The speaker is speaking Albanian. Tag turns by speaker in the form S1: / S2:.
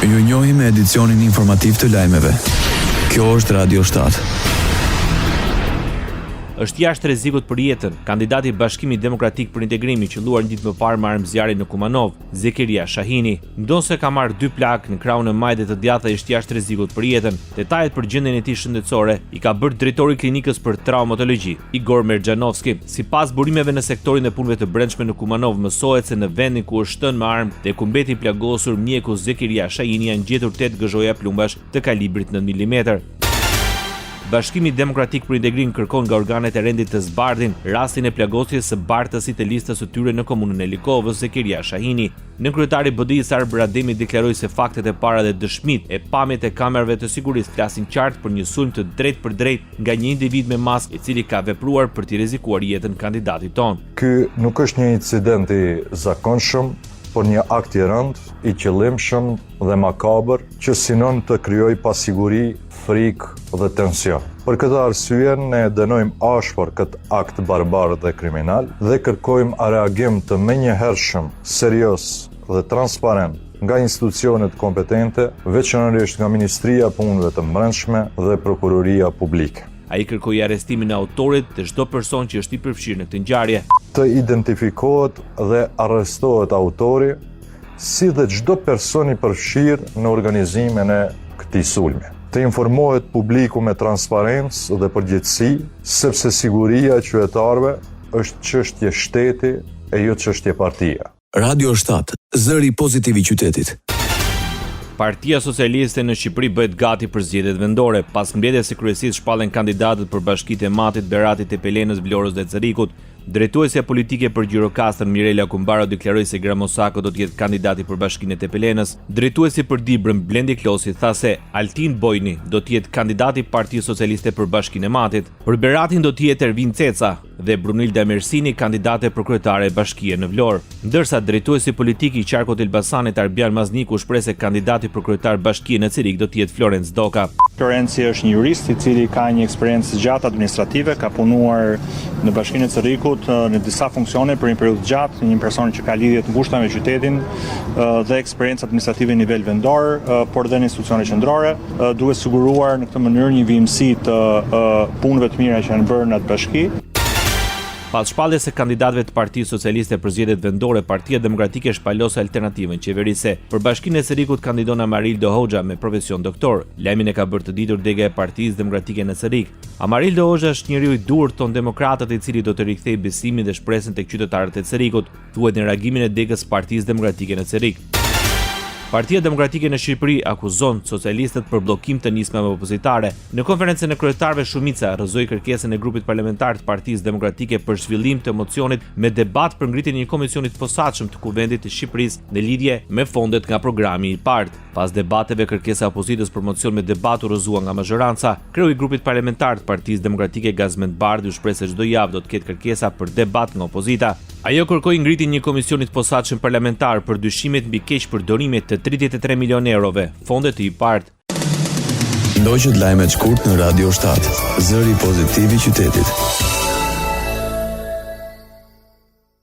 S1: Ju njohim me edicionin informativ të lajmeve. Kjo është Radio 7.
S2: Është jashtë rrezikut për jetën. Kandidati i Bashkimit Demokratik për Integrimin që luar një ditë më parë marrë zjarrin në Kumanov, Zekeria Shahini, ndonse ka marrë 2 plak në krahun e majtë të djathtë, është jashtë rrezikut për jetën. Detajet për gjendjen e tij shëndetësore i ka bërë drejtori i klinikës për traumatologji, Igor Merxhanovski. Sipas burimeve në sektorin e punëve të brendshme në Kumanov, mësohet se në vendin ku është shënë me armë dhe ku mbeti plagosur mjeku Zekeria Shahini janë gjetur 8 gëzhoja plumbash të kalibrit 9 mm. Bashkimi Demokratik për Integrim kërkon nga organet e rendit të zbardhin rastin e plagosjes së bartësit të listës së tyre në komunën e Likovës, Zekeria Shahini. Nënkryetari i BDI-s Arber Ademi deklaroi se faktet e para dhe dëshmitë e pamjet e kamerave të sigurisë flasin qartë për një sulm të drejtë për drejtë nga një individ me maskë i cili ka vepruar për t'i rrezikuar jetën kandidatit ton.
S3: Ky nuk është një incident i zakonshëm, por një akt i rëndë, i qëllimshëm dhe makabër që synon të krijojë pasiguri, frikë dhe tension. Për këtë arsye ne dënojmë ashpër këtë akt barbar dhe kriminal dhe kërkojmë reagim të menjëhershëm, serioz dhe transparent nga institucionet kompetente, veçanërisht nga Ministria e Punëve të Brendshme dhe Prokuroria Publike.
S2: Ai kërkoi arrestimin e autorit dhe çdo person që është i përfshirë në këtë ngjarje.
S3: Të identifikohet dhe arrestohet autori, si dhe çdo person i përfshirë në organizimin e këtij sulmi. Të informohet publiku me transparencë dhe përgjegjësi, sepse siguria e qytetarëve është çështje shteti e jo çështje partie.
S1: Radio 7, zëri pozitiv i qytetit.
S2: Partia Socialiste në Shqipëri bëhet gati për zgjedhjet vendore. Pas mbledhjes së kryesisë shpallen kandidatët për bashkitë e Matit, Beratit, Tepelenës, Vlorës dhe Cerikut. Drejtuesja politike për Gjirokastër Mirela Kumbaro deklaroi se Gramosako do të jetë kandidati për bashkinë e Tepelenës. Drejtuesi për Dibrën Blendi Klosi tha se Altin Bojni do të jetë kandidati i Partisë Socialiste për bashkinë e Matit. Për Beratin do të jetë Ervin Ceca dhe Brunilda Mersini kandidate për kryetare e bashkie në Vlorë. Ndërsa drejtuesi politik i Qarkut Elbasanit Arbian Mazniku shpreh se kandidati për kryetar bashkie në Cirik do të jetë Florenc Doka.
S4: Florenci është një jurist i cili ka një eksperiencë gjatë administrative, ka punuar në bashkinë e Cirikut në disa funksione për një periudhë gjatë, një person që ka lidhje të ngushta me qytetin dhe eksperiencë administrative në nivel vendor, por dhe në institucione qendrore, duke siguruar në këtë mënyrë një vijimësi të punëve të mira që janë bërë në atë bashki.
S2: Pas shpalljes së kandidatëve të Partisë Socialiste për zgjedhjet vendore, Partia Demokratike shpalos alternativën qeverise. Për bashkinë e Cerikut kandidon Amarildo Hoxha me profesion doktor. Lajmin e ka bërë të ditur dega e Partisë Demokratike në Cerik. Amarildo Hoxha është njeriu i dur ton demokratët i cili do të rikthejë besimin dhe shpresën tek qytetarët e Cerikut, thuhet në reagimin e degës Partisë Demokratike në Cerik. Partia Demokratike në Shqipëri akuzon socialistët për bllokim të nismave opozitare. Në konferencën e kryetarëve shumica rrëzoi kërkesën e grupit parlamentar të Partisë Demokratike për zhvillim të mocionit me debat për ngritjen e një komisioni të posaçëm të Kuvendit të Shqipërisë në lidhje me fondet nga programi i PART. Pas debateve, kërkesa e opozitës për mocion me debat u rrëzua nga mazhoranca. Kreu i grupit parlamentar të Partisë Demokratike Gazmend Bardhi u shpreh se çdo javë do të ketë kërkesa për debat nga opozita. Ajo kërkoi ngritjen e një komisioni të posaçëm parlamentar për dyshimet mbi keqpërdorimet të 33 milionë eurove, fonde të IPART.
S1: Ndoqët lajmet shkurt në Radio 7, zëri pozitiv i qytetit.